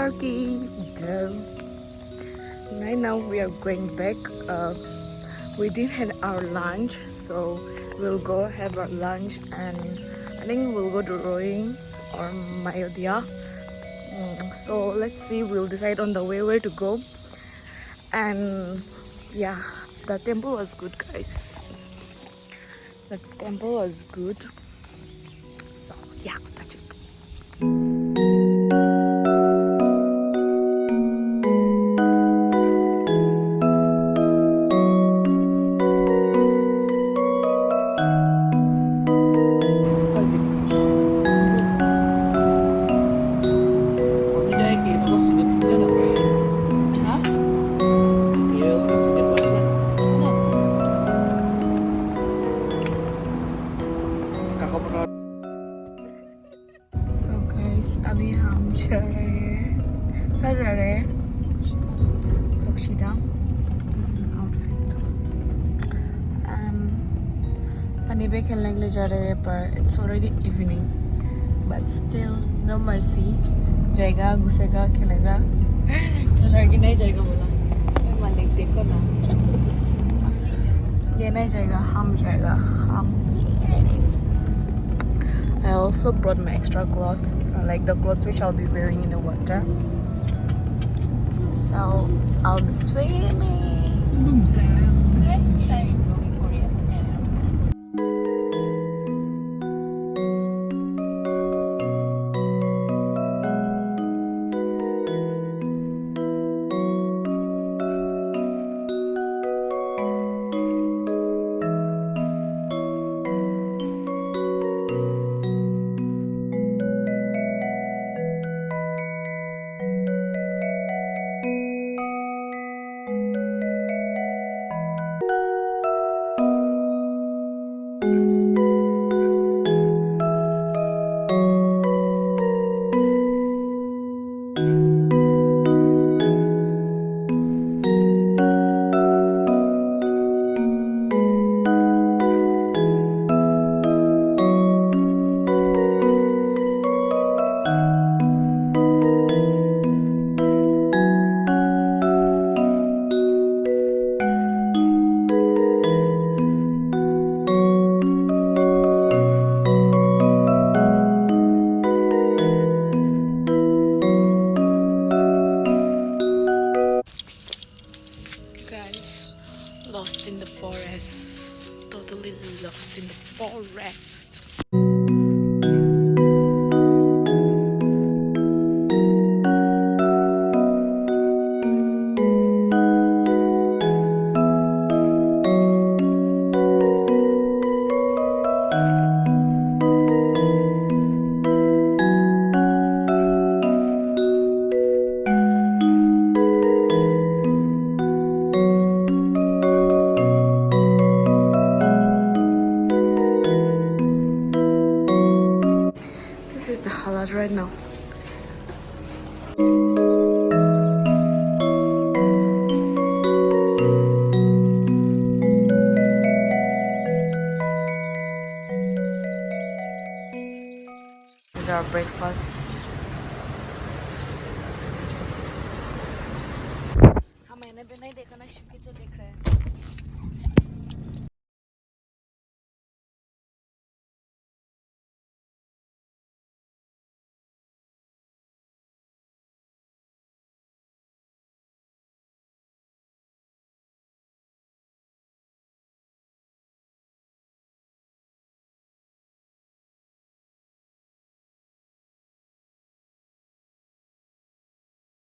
parking. Right now we are going back. We didn't have our lunch, so we'll go have our lunch, and I think we'll go to rowing or Mayodhya. So let's see, we'll decide on the way where to go. And yeah, the temple was good, guys. The temple was good. So yeah, that's it. अभी हम जा रहे हैं, कहाँ जा रहे हैं? Tokshita. This is an outfit. पानी पे खेलने के लिए जा रहे हैं, पर it's already evening, but still no mercy. जाएगा, घुसेगा, खेलेगा. लड़की नहीं जाएगा बोला. ये मालिक देखो ना. ये नहीं जाएगा, हम जाएगा, हम. I also brought my extra clothes, like the clothes which I'll be wearing in the water. So I'll be swimming. Lost in the forest, totally lost in the forest. Right now. This is our breakfast. हम मैंने भी नहीं देखा ना, शिव से देख रहे हैं.